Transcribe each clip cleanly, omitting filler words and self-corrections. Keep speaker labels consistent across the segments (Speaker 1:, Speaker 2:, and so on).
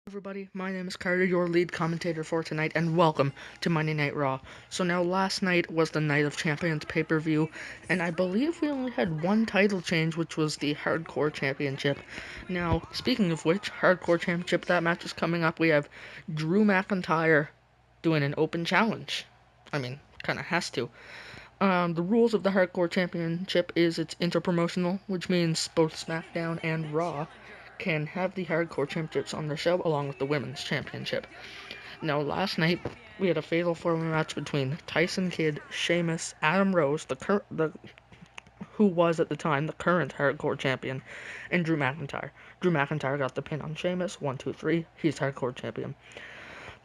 Speaker 1: Everybody, my name is Carter, your lead commentator for tonight, and welcome to Monday Night Raw. So now last night was the Night of Champions pay-per-view, and I believe we only had one title change, which was the Hardcore Championship. Now, speaking of which, Hardcore Championship, that match is coming up. We have Drew McIntyre doing an open challenge. I mean, kinda has to. The rules of the Hardcore Championship is it's interpromotional, which means both SmackDown and Raw can have the Hardcore Championships on the show along with the Women's Championship. Now, last night we had a fatal four-way match between Tyson Kidd, Sheamus, Adam Rose, who was at the time the current Hardcore Champion, and Drew McIntyre. Drew McIntyre got the pin on Sheamus, 1, 2, 3. He's Hardcore Champion.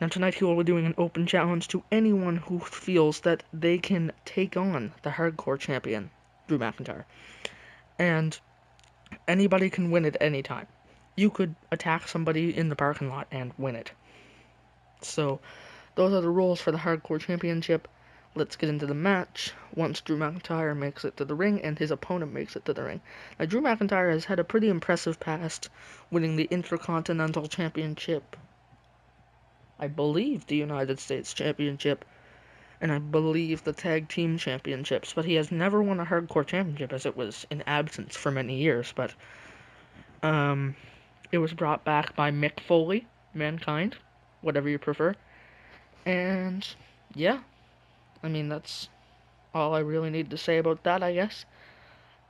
Speaker 1: Now tonight he will be doing an open challenge to anyone who feels that they can take on the Hardcore Champion, Drew McIntyre. And anybody can win it any time. You could attack somebody in the parking lot and win it. So, those are the rules for the Hardcore Championship. Let's get into the match once Drew McIntyre makes it to the ring and his opponent makes it to the ring. Now, Drew McIntyre has had a pretty impressive past, winning the Intercontinental Championship, I believe the United States Championship, and I believe the Tag Team Championships, but he has never won a Hardcore Championship as it was in absence for many years, but it was brought back by Mick Foley, Mankind, whatever you prefer. And yeah, I mean, that's all I really need to say about that, I guess.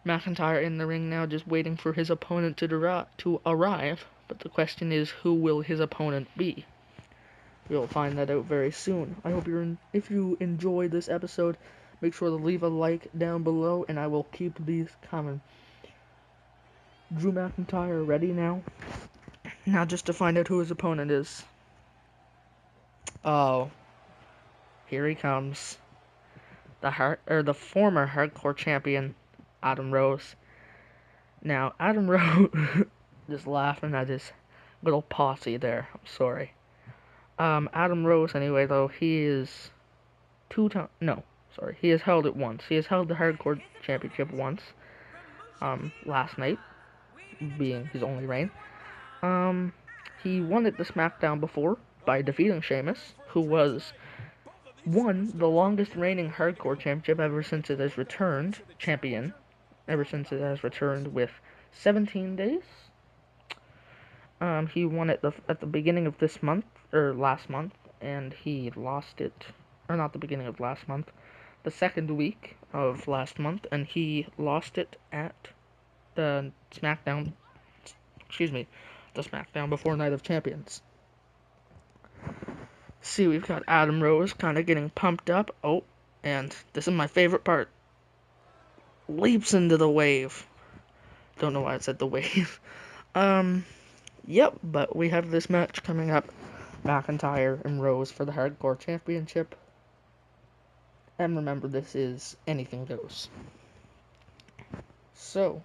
Speaker 1: McIntyre in the ring now, just waiting for his opponent to arrive. But the question is, who will his opponent be? We'll find that out very soon. I hope if you enjoyed this episode, make sure to leave a like down below, and I will keep these coming. Drew McIntyre ready now? Now just to find out who his opponent is. Oh, here he comes. The former Hardcore Champion, Adam Rose. Now, Adam Rose, just laughing at his little posse there. I'm sorry. Adam Rose, anyway, though, he is he has held it once. He has held the Hardcore Championship once. Last night, being his only reign. He won it the SmackDown before by defeating Sheamus, who won the longest reigning Hardcore Championship ever since it has returned, with 17 days. He won it at the beginning of this month, or last month, and he lost it, or not the beginning of last month, the second week of last month, and he lost it at the SmackDown before Night of Champions. See, we've got Adam Rose kind of getting pumped up. Oh, and this is my favorite part. Leaps into the wave. Don't know why I said the wave. Yep, but we have this match coming up. McIntyre and Rose for the Hardcore Championship. And remember, this is anything goes. So,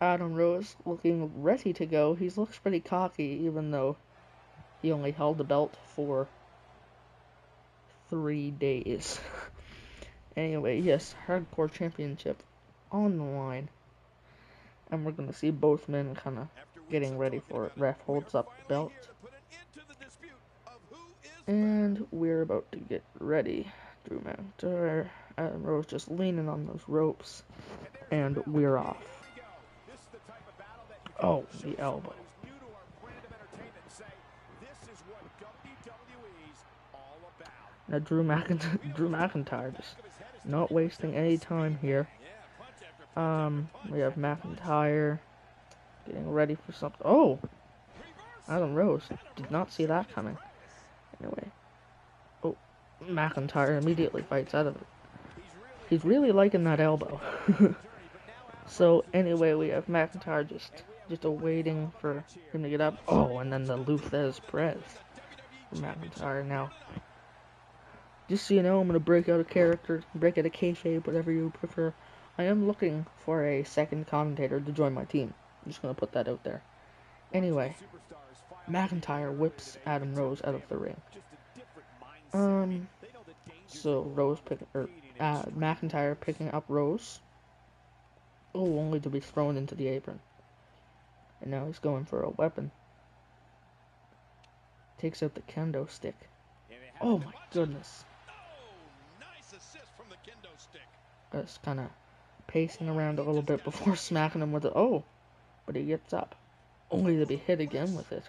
Speaker 1: Adam Rose looking ready to go. He looks pretty cocky, even though he only held the belt for 3 days. Anyway, yes, Hardcore Championship on the line. And we're going to see both men kind of getting ready for it. Ref holds up the belt. And we're about to get ready. Drew McIntyre, Adam Rose just leaning on those ropes. And we're off. Oh, the elbow. Now Drew McIntyre just not wasting any time here. We have McIntyre getting ready for something. Oh! Adam Rose did not see that coming. Anyway. Oh, McIntyre immediately fights out of it. He's really liking that elbow. So, anyway, we have McIntyre just waiting for him to get up. Oh, and then the Luthez press for McIntyre now. Just so you know, I'm going to break out of kayfabe, whatever you prefer. I am looking for a second commentator to join my team. I'm just going to put that out there. Anyway, McIntyre whips Adam Rose out of the ring. So McIntyre picking up Rose. Oh, only to be thrown into the apron. And now he's going for a weapon. Takes out the kendo stick. Oh my goodness. Just kind of pacing around a little bit before smacking him with it. Oh, but he gets up, only to be hit again with it.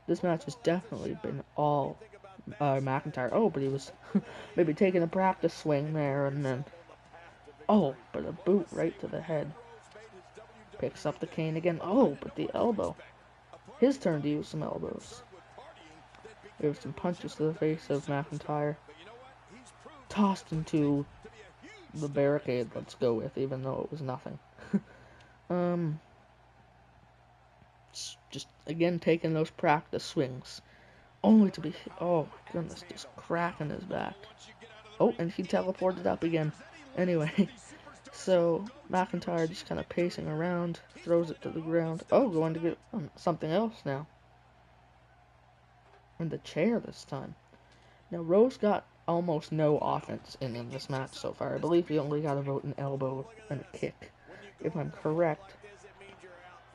Speaker 1: This match has definitely been all McIntyre. Oh, but he was maybe taking a practice swing there, and then oh, but a boot right to the head. Picks up the cane again. Oh, but the elbow. His turn to use some elbows. There's some punches to the face of McIntyre. Tossed into the barricade, let's go with, even though it was nothing. Just again taking those practice swings. Only to be, oh my goodness, just cracking his back. Oh, and he teleported up again. Anyway, so McIntyre just kind of pacing around, throws it to the ground. Oh, going to get something else now. In the chair this time. Now, Rose got almost no offense in this match so far. I believe he only got about an elbow and a kick, if I'm correct.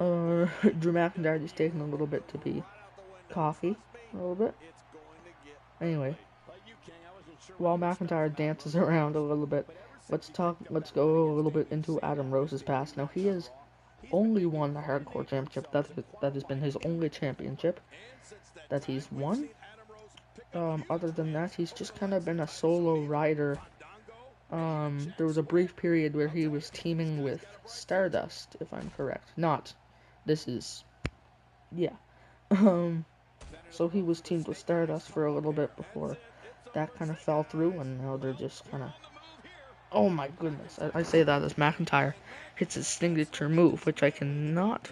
Speaker 1: Drew McIntyre just taking a little bit to be cocky, a little bit. Anyway, while McIntyre dances around a little bit, let's go a little bit into Adam Rose's past. Now, he has only won the Hardcore Championship. That has been his only championship that he's won. Other than that, he's just kind of been a solo rider. There was a brief period where he was teaming with Stardust, if I'm correct. Yeah. So he was teamed with Stardust for a little bit before that kind of fell through, and now they're just kind of... Oh my goodness, I say that as McIntyre hits his signature move, which I cannot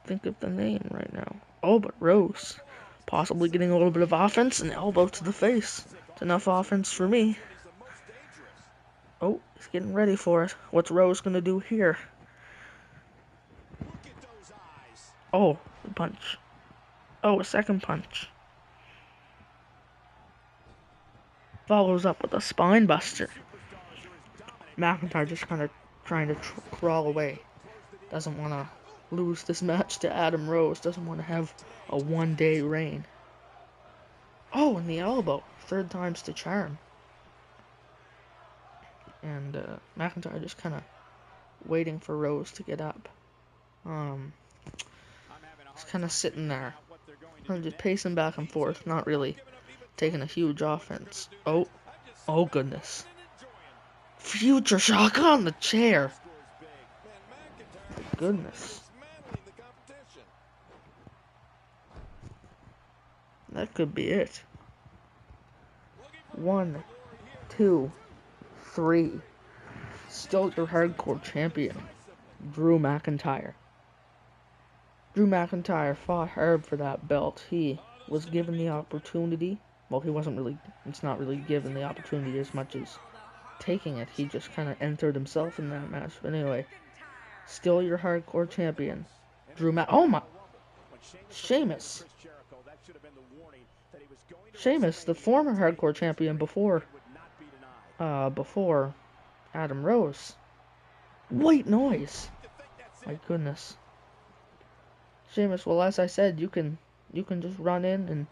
Speaker 1: think of the name right now. Oh, but Rose, possibly getting a little bit of offense, an elbow to the face. It's enough offense for me. Oh, he's getting ready for it. What's Rose gonna do here? Oh, the punch. Oh, a second punch. Follows up with a spine buster. McIntyre just kind of trying to crawl away. Doesn't want to lose this match to Adam Rose. Doesn't want to have a one-day reign. Oh, and the elbow. Third time's the charm. And McIntyre just kind of waiting for Rose to get up. Just kind of sitting there. Just pacing back and forth. Not really taking a huge offense. Oh goodness. Future shock on the chair. Goodness. That could be it. 1, 2, 3. Still your hardcore champion, Drew McIntyre. Drew McIntyre fought hard for that belt. He was given the opportunity. Well, it's not really given the opportunity as much as taking it. He just kind of entered himself in that match. But anyway, still your hardcore champion, oh my, Sheamus, the former hardcore champion before Adam Rose. White noise. My goodness. Sheamus, well, as I said, you can just run in and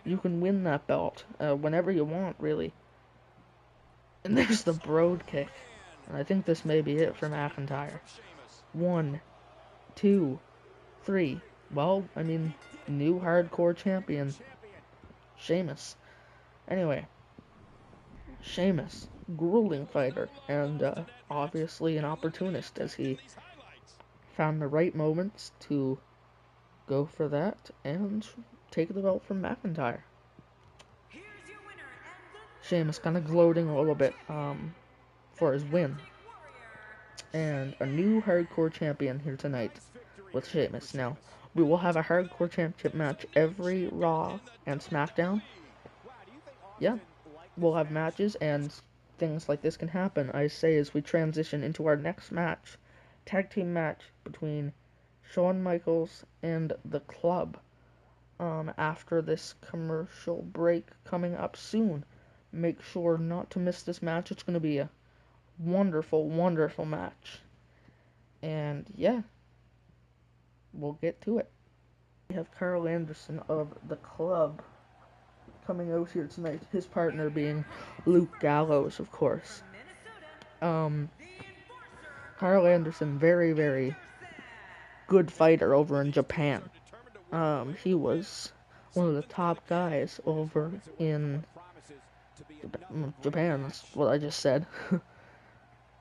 Speaker 1: you can win that belt whenever you want, really. And there's the Broad kick. And I think this may be it for McIntyre. 1, 2, 3. Well, I mean, new hardcore champion, Sheamus. Anyway, Sheamus, grueling fighter, and obviously an opportunist, as he found the right moments to go for that and take the belt from McIntyre. Sheamus kind of gloating a little bit for his win. And a new hardcore champion here tonight with Sheamus. Now, we will have a hardcore championship match every Raw and SmackDown. Yeah, we'll have matches and things like this can happen, I say, as we transition into our next match. Tag team match between Shawn Michaels and the Club. After this commercial break coming up soon. Make sure not to miss this match. It's going to be a wonderful, wonderful match. And yeah, we'll get to it. We have Carl Anderson of the Club coming out here tonight. His partner being Luke Gallows, of course. Um, Carl Anderson, very, very good fighter over in Japan. He was one of the top guys over in Japan. That's what I just said.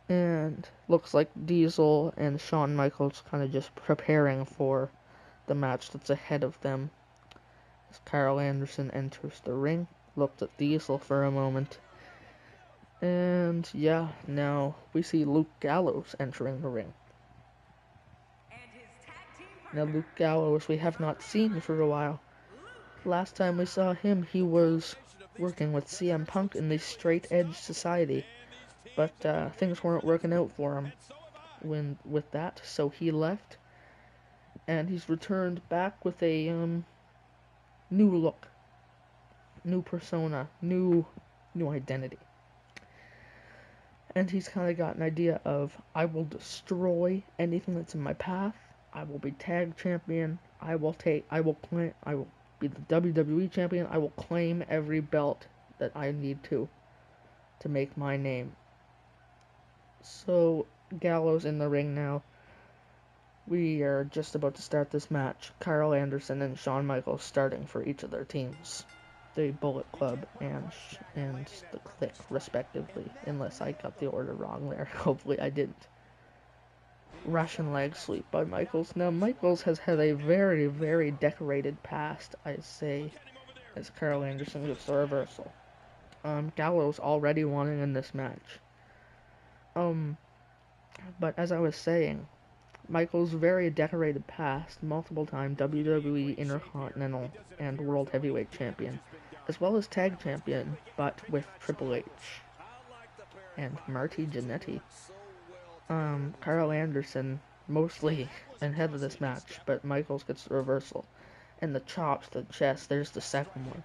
Speaker 1: And looks like Diesel and Shawn Michaels kind of just preparing for the match that's ahead of them. As Carl Anderson enters the ring, looked at Diesel for a moment. And yeah, now we see Luke Gallows entering the ring. Now Luke Gallows we have not seen for a while. Last time we saw him, he was working with CM Punk in the Straight Edge Society. But things weren't working out for him with that, so he left. And he's returned back with a new look, new persona, new identity. And he's kind of got an idea of, I will destroy anything that's in my path. I will be tag champion. I will be the WWE champion. I will claim every belt that I need to make my name. So Gallows in the ring now. We are just about to start this match. Carl Anderson and Shawn Michaels starting for each of their teams. The Bullet Club and the Kliq, respectively. Unless I got the order wrong there. Hopefully I didn't. Russian leg sweep by Michaels. Now Michaels has had a very, very decorated past, I'd say, as Carl Anderson gets the reversal. Gallows already won in this match. But as I was saying, Michaels' very decorated past, multiple-time WWE Intercontinental and World Heavyweight Champion, as well as Tag Champion, but with Triple H and Marty Jannetty. Carl Anderson mostly ahead of this match, but Michaels gets the reversal. And the chops to the chest, there's the second one.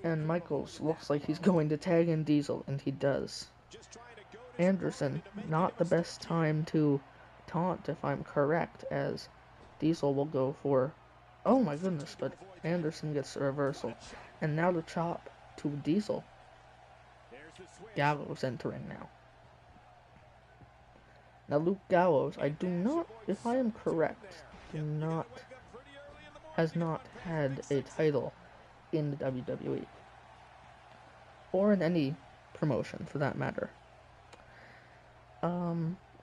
Speaker 1: And Michaels looks like he's going to tag in Diesel, and he does. Anderson, not the best time to taunt if I'm correct, as Diesel will go for, oh my goodness, but Anderson gets the reversal. And now the chop to Diesel. Gallows entering now. Now Luke Gallows, I do not, if I am correct, has not had a title in the WWE. Or in any promotion for that matter.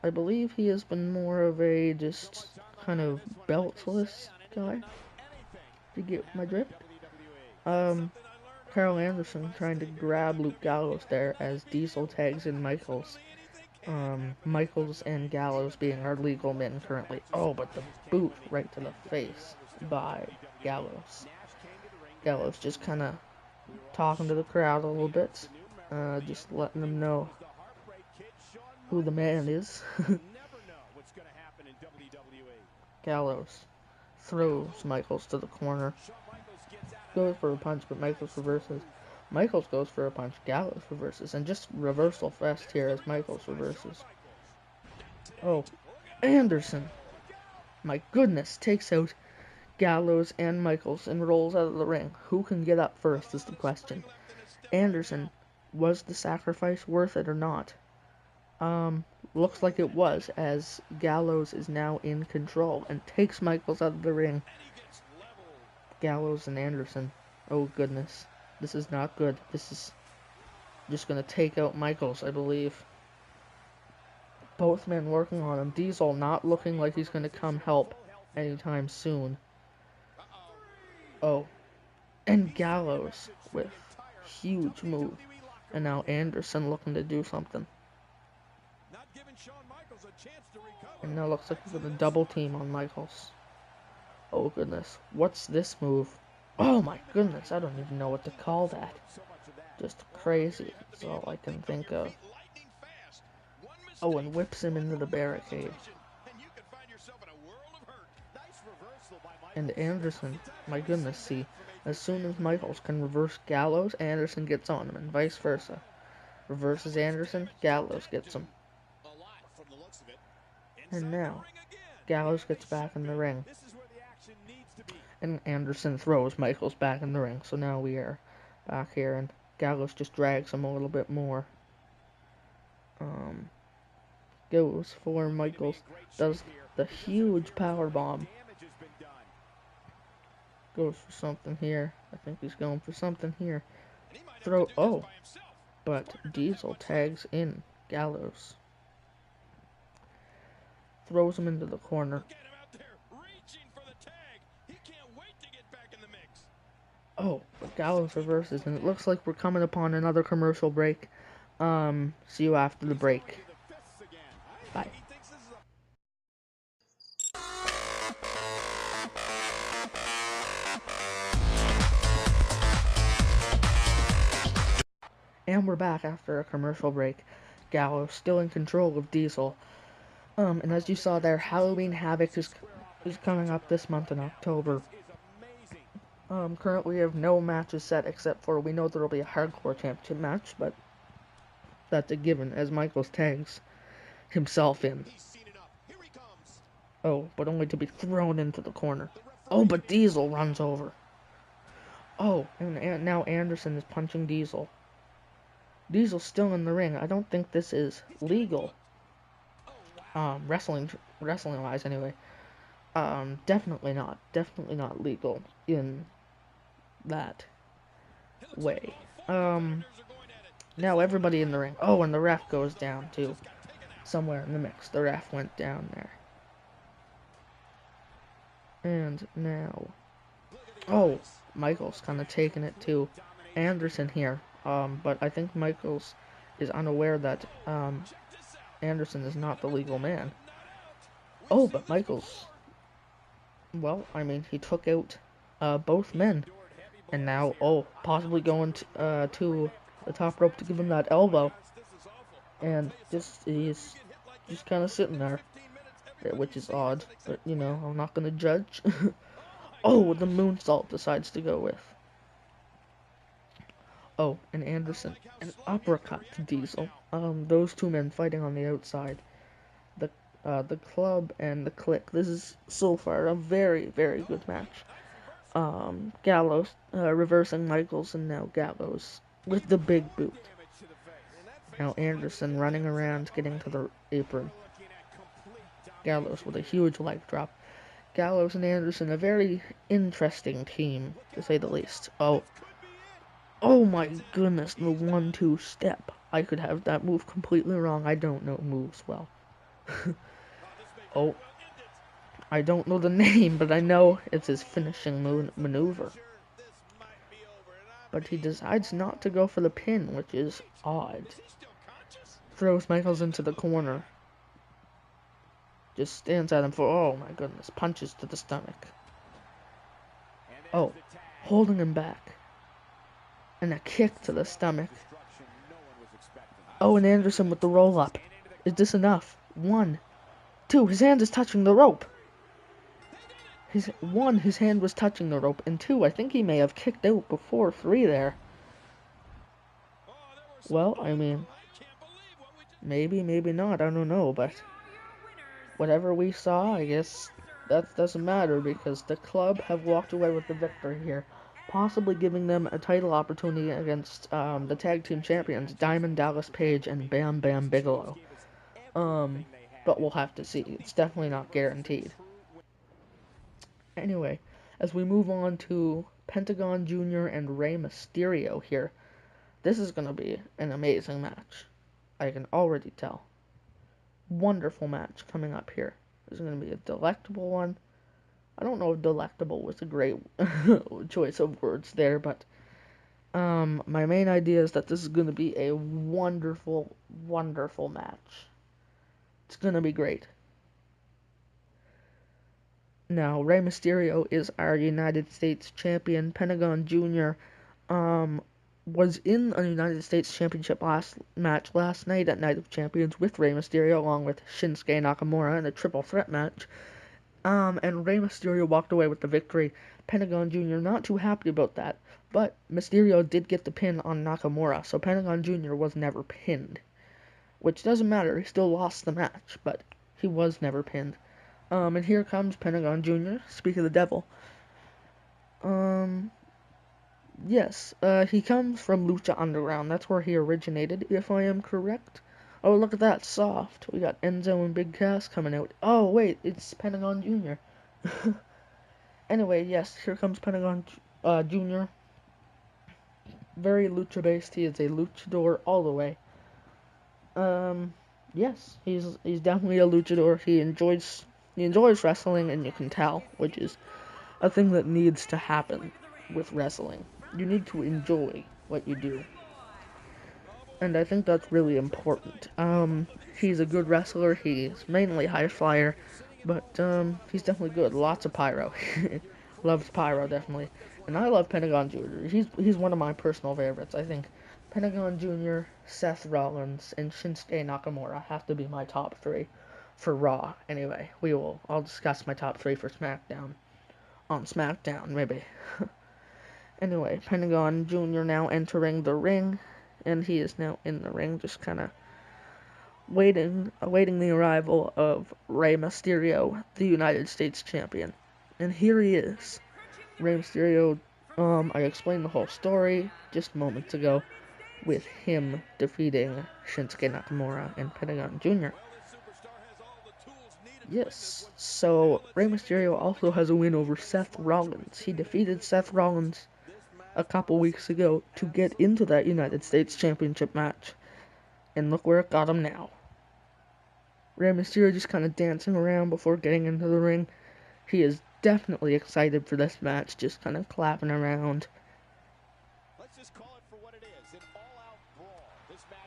Speaker 1: I believe he has been more of a just kind of beltless guy. To get my drift? Carl Anderson trying to grab Luke Gallows there as Diesel tags in Michaels. Michaels and Gallows being our legal men currently. Oh, but the boot right to the face by Gallows. Gallows just kind of talking to the crowd a little bit. Just letting them know who the man is. Gallows throws Michaels to the corner. Goes for a punch, but Michaels reverses. Michaels goes for a punch. Gallows reverses. And just reversal fest here as Michaels reverses. Oh, Anderson. My goodness, takes out Gallows and Michaels and rolls out of the ring. Who can get up first is the question. Anderson, was the sacrifice worth it or not? Looks like it was, as Gallows is now in control and takes Michaels out of the ring. Gallows and Anderson. Oh goodness. This is not good. This is just gonna take out Michaels, I believe. Both men working on him. Diesel not looking like he's gonna come help anytime soon. Oh. And Gallows with huge move. And now Anderson looking to do something. And now looks like we're gonna double team on Michaels. Oh goodness. What's this move? Oh my goodness, I don't even know what to call that. Just crazy. That's all I can think of. Oh, and whips him into the barricade. And Anderson, my goodness, see, as soon as Michaels can reverse Gallows, Anderson gets on him, and vice versa. Reverses Anderson, Gallows gets him. And now, Gallows gets back in the ring. And Anderson throws Michaels back in the ring. So now we are back here, and Gallows just drags him a little bit more. Goes for Michaels. Does the huge power bomb. Goes for something here. I think he's going for something here. Throw. Oh. But Diesel tags in Gallows. Throws him into the corner. Oh, but Gallows reverses, and it looks like we're coming upon another commercial break. See you after the break. Bye. And we're back after a commercial break. Gallows still in control of Diesel. And as you saw there, Halloween Havoc is coming up this month in October. Currently we have no matches set except for we know there will be a hardcore championship match, but that's a given as Michaels tags himself in. Oh, but only to be thrown into the corner. Oh, but Diesel runs over. Oh, and now Anderson is punching Diesel. Diesel's still in the ring. I don't think this is legal. Wrestling wise anyway. Definitely not legal in that way. Now everybody in the ring. Oh, and the ref goes down too. Somewhere in the mix, the ref went down there. And now, oh, Michaels kind of taking it to Anderson here. But I think Michaels is unaware that Anderson is not the legal man. Oh, but Michaels, well, I mean, he took out both men. And now, oh, possibly going to the top rope to give him that elbow. And he's just kind of sitting there, which is odd. But, you know, I'm not going to judge. Oh, the moonsault decides to go with. Oh, and Anderson, an uppercut to Diesel. Those two men fighting on the outside. The club and the Kliq. This is so far a very, very good match. Gallows reversing Michaels, and now Gallows with the big boot. Now Anderson running around getting to the apron. Gallows with a huge leg drop. Gallows and Anderson, a very interesting team, to say the least. Oh my goodness, the 1-2 step. I could have that move completely wrong. I don't know moves well. Oh, I don't know the name, but I know it's his finishing maneuver. But he decides not to go for the pin, which is odd. Throws Michaels into the corner. Just stands at him for, oh my goodness, punches to the stomach. Oh, holding him back. And a kick to the stomach. Oh, and Anderson with the roll-up. Is this enough? 1, 2, his hand is touching the rope. His hand was touching the rope, and 2, I think he may have kicked out before 3 there. Well, I mean, maybe not, I don't know, but whatever we saw, I guess that doesn't matter because the club have walked away with the victory here, possibly giving them a title opportunity against the tag team champions, Diamond Dallas Page and Bam Bam Bigelow. But we'll have to see. It's definitely not guaranteed. Anyway, as we move on to Pentagon Jr. and Rey Mysterio here, this is going to be an amazing match. I can already tell. Wonderful match coming up here. This is going to be a delectable one. I don't know if delectable was a great choice of words there, but my main idea is that this is going to be a wonderful, wonderful match. It's going to be great. Now, Rey Mysterio is our United States champion. Pentagon Jr. Was in a United States Championship match last night at Night of Champions with Rey Mysterio, along with Shinsuke Nakamura in a triple threat match. And Rey Mysterio walked away with the victory. Pentagon Jr. not too happy about that, but Mysterio did get the pin on Nakamura, so Pentagon Jr. was never pinned. Which doesn't matter, he still lost the match, but he was never pinned. And here comes Pentagon Jr., speak of the devil. Um, yes, he comes from Lucha Underground. That's where he originated, if I am correct. Oh, look at that, soft. We got Enzo and Big Cass coming out. Oh, wait, it's Pentagon Jr. Anyway, yes, here comes Pentagon Jr. Very lucha-based. He is a luchador all the way. Yes, he's definitely a luchador. He enjoys wrestling, and you can tell, which is a thing that needs to happen with wrestling. You need to enjoy what you do, and I think that's really important. He's a good wrestler. He's mainly high flyer, but he's definitely good. Lots of pyro. Loves pyro definitely, and I love Pentagon Jr. He's one of my personal favorites. I think Pentagon Jr., Seth Rollins, and Shinsuke Nakamura have to be my top three for Raw. Anyway, I'll discuss my top three for SmackDown on SmackDown maybe. Anyway, Pentagon Jr. now entering the ring, and he is now in the ring, just kind of awaiting the arrival of Rey Mysterio, the United States Champion. And here he is. Rey Mysterio, I explained the whole story just moments ago with him defeating Shinsuke Nakamura and Pentagon Jr. Yes, so Rey Mysterio also has a win over Seth Rollins. He defeated Seth Rollins a couple weeks ago to get into that United States Championship match. And look where it got him now. Rey Mysterio just kind of dancing around before getting into the ring. He is definitely excited for this match, just kind of clapping around.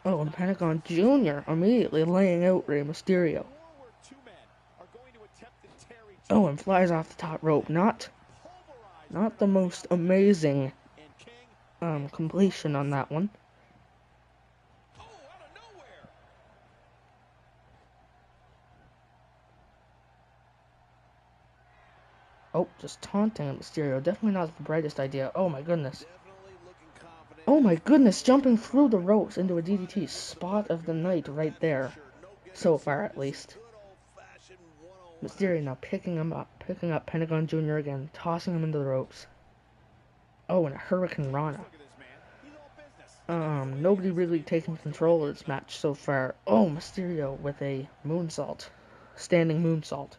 Speaker 1: Oh, and Pentagon Jr. immediately laying out Rey Mysterio. Oh, and flies off the top rope. Not the most amazing completion on that one. Oh, just taunting Mysterio. Definitely not the brightest idea. Oh my goodness. Oh my goodness, jumping through the ropes into a DDT. Spot of the night right there. So far, at least. Mysterio now picking up Pentagon Jr. again, tossing him into the ropes. Oh, and a Hurricane Rana. Nobody really taking control of this match so far. Oh, Mysterio with a moonsault. Standing moonsault.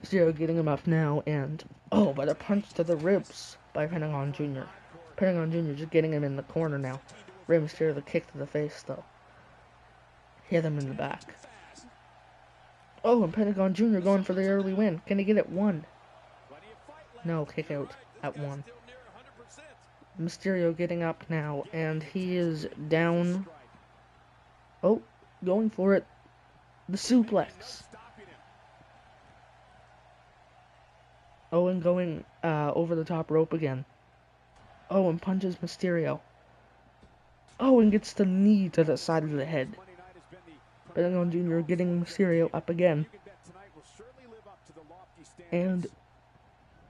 Speaker 1: Mysterio getting him up now, and oh, but a punch to the ribs by Pentagon Jr. Pentagon Jr. just getting him in the corner now. Rey Mysterio the kick to the face, though. Hit him in the back. Oh, and Pentagon Jr. going for the early win. Can he get it? 1? No, kick out at 1. Mysterio getting up now, and he is down. Oh, going for it. The suplex. Oh, and going over the top rope again. Oh, and punches Mysterio. Oh, and gets the knee to the side of the head. Pentagon Jr. getting Mysterio up again. And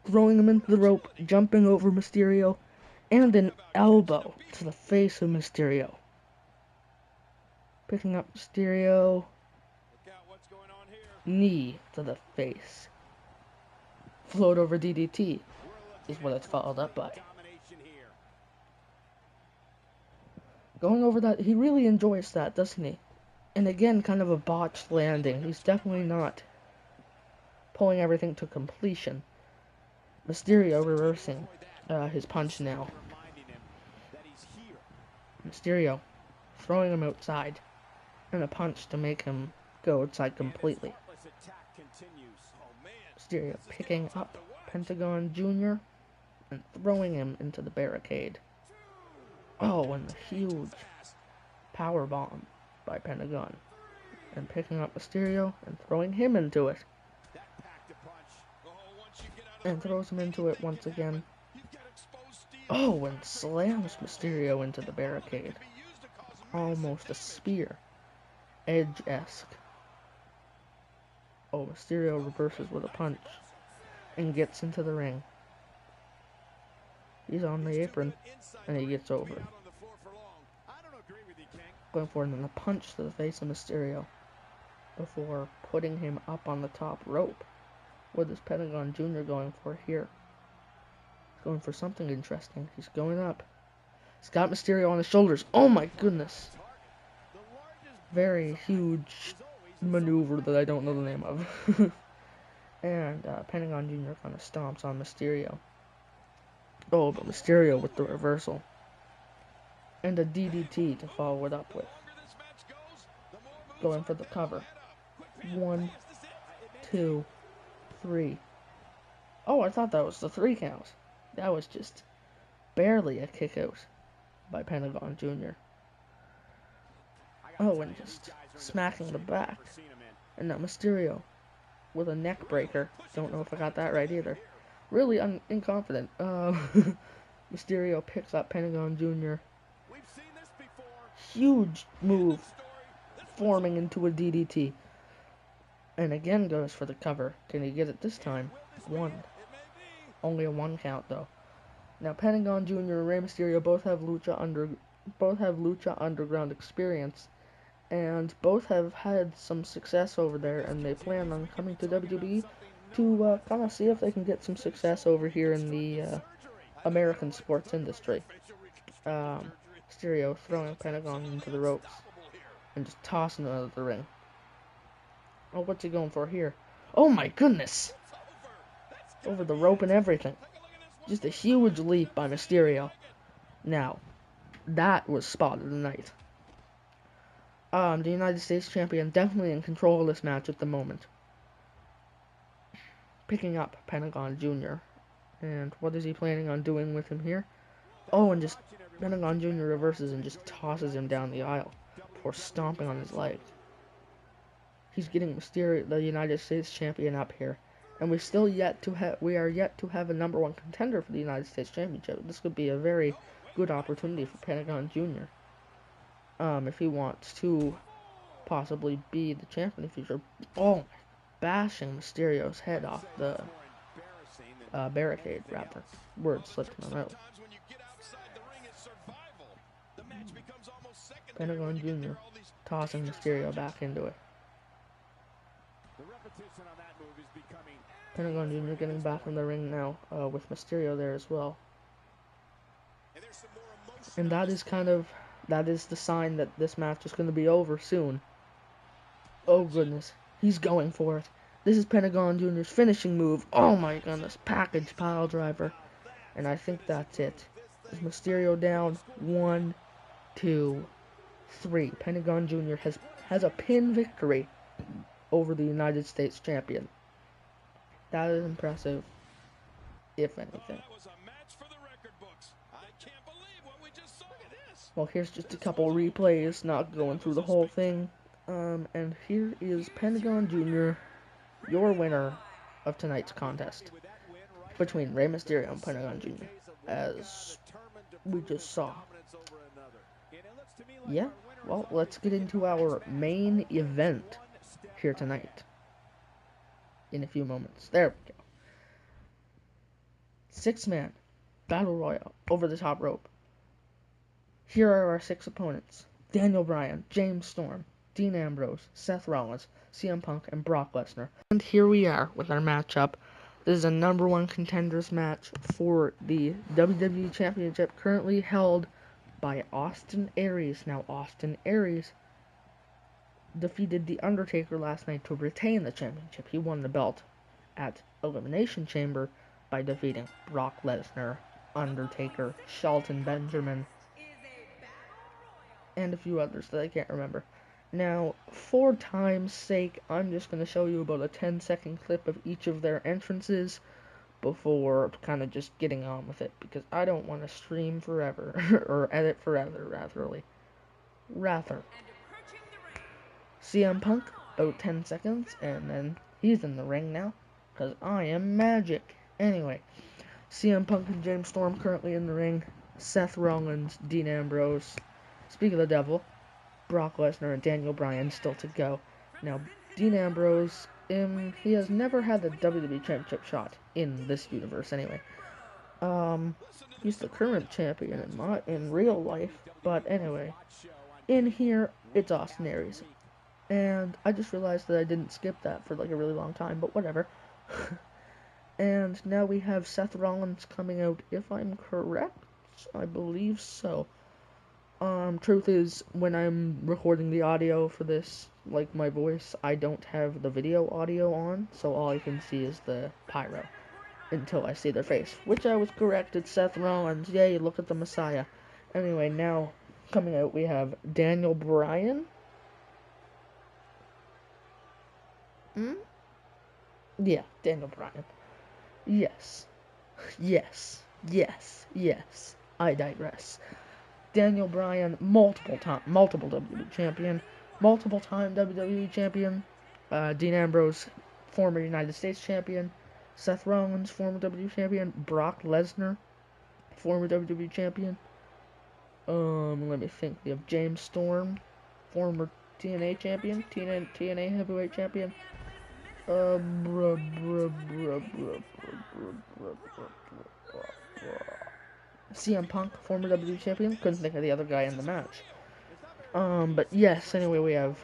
Speaker 1: throwing him into the rope, jumping over Mysterio, and an elbow to the face of Mysterio. Picking up Mysterio. Knee to the face. Float over DDT is what it's followed up by. Going over that, he really enjoys that, doesn't he? And again, kind of a botched landing. He's definitely not pulling everything to completion. Mysterio reversing his punch now. Mysterio throwing him outside. And a punch to make him go outside completely. Mysterio picking up Pentagon Jr. and throwing him into the barricade. Oh, and the huge power bomb by Pentagon. And picking up Mysterio and throwing him into it. And throws him into it once again. Oh, and slams Mysterio into the barricade. Almost a spear. Edge-esque. Oh, Mysterio reverses with a punch. And gets into the ring. He's on the apron. And he gets over. Going for it, and then a punch to the face of Mysterio. Before putting him up on the top rope. What is Pentagon Jr. going for here? going for something interesting. He's going up. He's got Mysterio on his shoulders. Oh my goodness. Very huge maneuver that I don't know the name of. And Pentagon Jr. kind of stomps on Mysterio. Oh, but Mysterio with the reversal. And a DDT to follow it up with. Going for the cover. 1, 2, 3. Oh, I thought that was the 3 count. That was just barely a kick out by Pentagon Jr. Oh, and just smacking the back. And now Mysterio with a neck breaker. Don't know if I got that right either. Really inconfident. Mysterio picks up Pentagon Jr. Huge move. Forming into a DDT. And again goes for the cover. Can he get it this time? 1. Only a 1 count though. Now Pentagon Jr. and Rey Mysterio both have Lucha Underground experience, and both have had some success over there, and they plan on coming to WWE to kind of see if they can get some success over here in the American sports industry. Mysterio throwing Pentagon into the ropes and just tossing him out of the ring. Oh, what's he going for here? Oh my goodness! Over the rope and everything. Just a huge leap by Mysterio. Now, that was spot of the night. The United States Champion definitely in control of this match at the moment. Picking up Pentagon Jr. And what is he planning on doing with him here? Oh, and just Pentagon Jr. reverses and just tosses him down the aisle before stomping on his leg. He's getting Mysterio, the United States Champion, up here. And we are yet to have a number 1 contender for the United States Championship. This could be a very good opportunity for Pentagon Jr. If he wants to possibly be the champion in the future. Oh, bashing Mysterio's head off the barricade, rather. Word slipped my mouth. Pentagon Jr. tossing Mysterio back into it. Pentagon Jr. getting back in the ring now, with Mysterio there as well. And that is the sign that this match is going to be over soon. Oh goodness, he's going for it. This is Pentagon Jr.'s finishing move. Oh my goodness, package pile driver. And I think that's it. Is Mysterio down? 1, 2, 3. Pentagon Jr. has a pin victory over the United States Champion. That is impressive, if anything. Well, here's just a couple replays, not going through the whole thing. And here is Pentagon Jr., your winner of tonight's contest between Rey Mysterio and Pentagon Jr., as we just saw. Yeah, well, let's get into our main event here tonight in a few moments. There we go. 6-man Battle Royal over the top rope. Here are our 6 opponents. Daniel Bryan, James Storm, Dean Ambrose, Seth Rollins, CM Punk, and Brock Lesnar. And here we are with our matchup. This is a number 1 contenders match for the WWE Championship, currently held by Austin Aries. Now, Austin Aries defeated The Undertaker last night to retain the championship. He won the belt at Elimination Chamber by defeating Brock Lesnar, Undertaker, Shelton Benjamin, and a few others that I can't remember. Now, for time's sake, I'm just going to show you about a 10-second clip of each of their entrances before kind of just getting on with it, because I don't want to stream forever, or edit forever, rather. CM Punk, about 10 seconds, and then he's in the ring now, because I am magic. Anyway, CM Punk and James Storm currently in the ring. Seth Rollins, Dean Ambrose, speak of the devil, Brock Lesnar, and Daniel Bryan still to go. Now, Dean Ambrose, he has never had the WWE Championship shot in this universe anyway. He's the current champion in real life, but anyway, in here, it's Austin Aries. And I just realized that I didn't skip that for like a really long time, but whatever. And now we have Seth Rollins coming out, if I'm correct. I believe so. Truth is, when I'm recording the audio for this, like my voice, I don't have the video audio on, so all I can see is the pyro until I see their face. Which I was correct, it's Seth Rollins. Yay, look at the Messiah. Anyway, now coming out we have Daniel Bryan. Yeah, Daniel Bryan. Yes. Yes. Yes. Yes. I digress. Daniel Bryan, multiple WWE champion, multiple time WWE champion. Dean Ambrose, former United States champion. Seth Rollins, former WWE champion. Brock Lesnar, former WWE champion. Let me think. We have James Storm, former TNA champion, TNA heavyweight champion. CM Punk, former WWE champion. Couldn't think of the other guy in the match. But yes, anyway, we have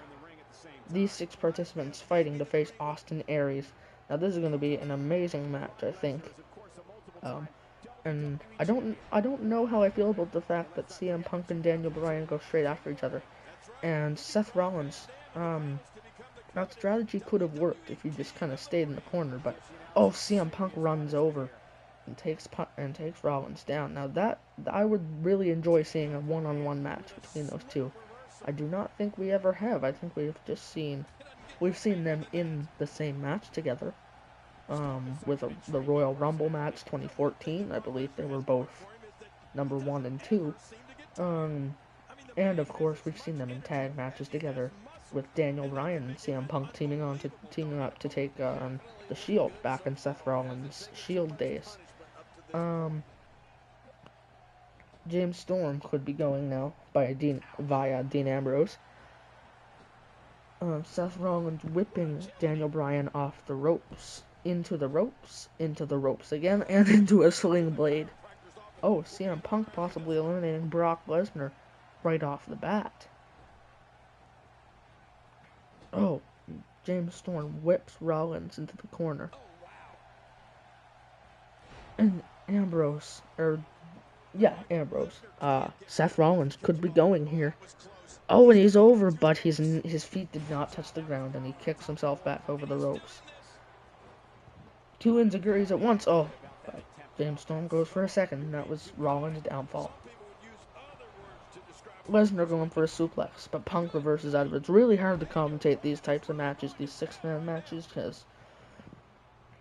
Speaker 1: these 6 participants fighting to face Austin Aries. Now this is going to be an amazing match, I think. And I don't know how I feel about the fact that CM Punk and Daniel Bryan go straight after each other. And Seth Rollins, that strategy could have worked if he just kind of stayed in the corner, but oh, CM Punk runs over and takes Rollins down. Now that I would really enjoy seeing a one-on-one match between those two. I do not think we ever have. I think we've seen them in the same match together. With the Royal Rumble match 2014, I believe they were both number 1 and 2. And of course we've seen them in tag matches together with Daniel Bryan and CM Punk teaming up to take on the Shield back in Seth Rollins' Shield days. James Storm could be going now via Dean Ambrose. Seth Rollins whipping Daniel Bryan off the ropes, into the ropes again, and into a sling blade. Oh, CM Punk possibly eliminating Brock Lesnar right off the bat. Oh, James Storm whips Rollins into the corner. And Ambrose. Seth Rollins could be going here. Oh, and he's over, but his feet did not touch the ground, and he kicks himself back over the ropes. 2 enziguris at once. Oh, James Storm goes for a second, and that was Rollins' downfall. Lesnar going for a suplex, but Punk reverses out of it. It's really hard to commentate these types of matches, these 6-man matches, because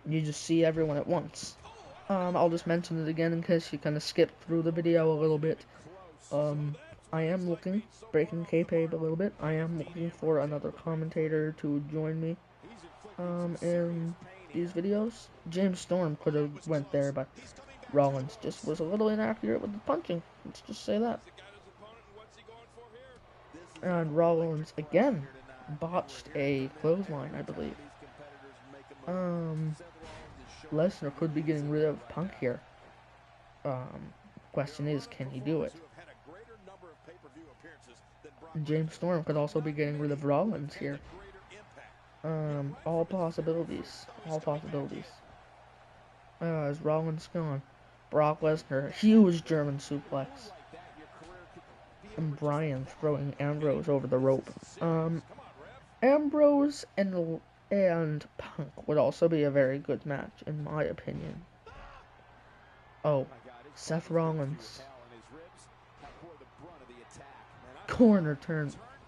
Speaker 1: you just see everyone at once. I'll just mention it again in case you kind of skipped through the video a little bit. I am looking, breaking kayfabe a little bit, I am looking for another commentator to join me, in these videos. James Storm could have went there, but Rollins just was a little inaccurate with the punching. Let's just say that. And Rollins again botched a clothesline, I believe. Lesnar could be getting rid of Punk here. Question is, can he do it? James Storm could also be getting rid of Rollins here. All possibilities. Is Rollins gone? Brock Lesnar, huge German suplex. And Bryan throwing Ambrose over the rope. Ambrose and Punk would also be a very good match, in my opinion. Oh, Seth Rollins. Corner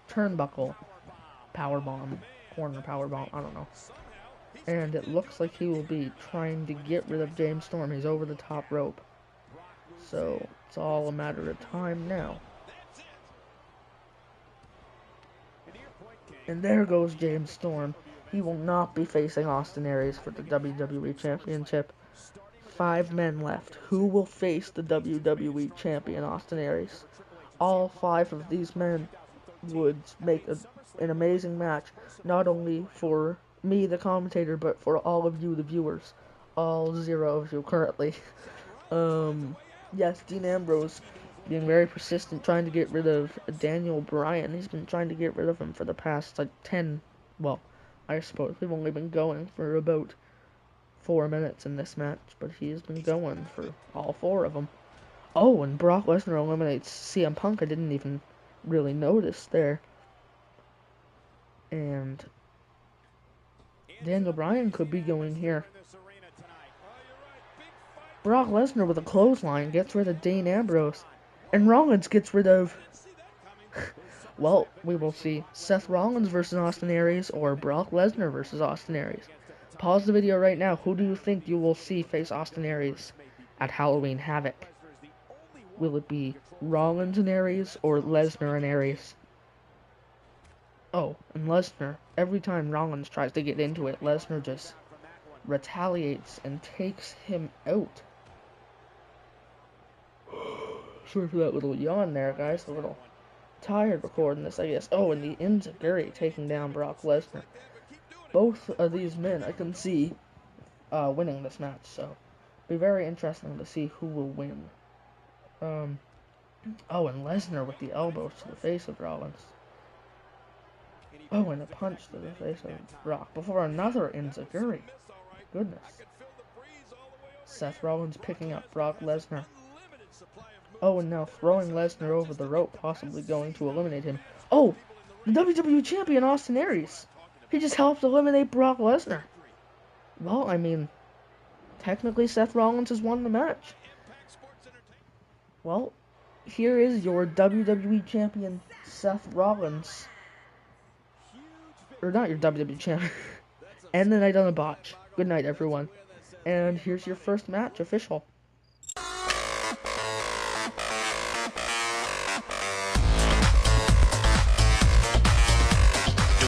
Speaker 1: turnbuckle. Powerbomb. Corner powerbomb, I don't know. And it looks like he will be trying to get rid of James Storm. He's over the top rope. So, it's all a matter of time now. And there goes James Storm. He will not be facing Austin Aries for the WWE Championship. 5 men left. Who will face the WWE Champion, Austin Aries? All 5 of these men would make an amazing match, not only for me, the commentator, but for all of you, the viewers. All 0 of you currently. Yes, Dean Ambrose being very persistent, trying to get rid of Daniel Bryan. He's been trying to get rid of him for the past, 10, well, I suppose we've only been going for about 4 minutes in this match, but he's been going for all 4 of them. Oh, and Brock Lesnar eliminates CM Punk. I didn't even really notice there. And Daniel Bryan could be going here. Brock Lesnar with a clothesline gets rid of Dean Ambrose. And Rollins gets rid of... well, we will see. Seth Rollins versus Austin Aries or Brock Lesnar versus Austin Aries. Pause the video right now. Who do you think you will see face Austin Aries at Halloween Havoc? Will it be Rollins and Aries or Lesnar and Aries? Oh, and Lesnar, every time Rollins tries to get into it, Lesnar just retaliates and takes him out. Sorry for that little yawn there, guys. A little tired recording this, I guess. Oh, and the Enziguri taking down Brock Lesnar. Both of these men I can see winning this match, so be very interesting to see who will win. Oh, and Lesnar with the elbows to the face of Rollins. Oh, and a punch to the face of Brock before another Enziguri. Goodness. Seth Rollins picking up Brock Lesnar. Oh, and now throwing Lesnar over the rope, possibly going to eliminate him. Oh, the WWE Champion Austin Aries. He just helped eliminate Brock Lesnar. Well, I mean, technically Seth Rollins has won the match. Well, here is your WWE Champion, Seth Rollins. Or not your WWE Champion. End the night on a botch. Good night, everyone. And here's your first match, official.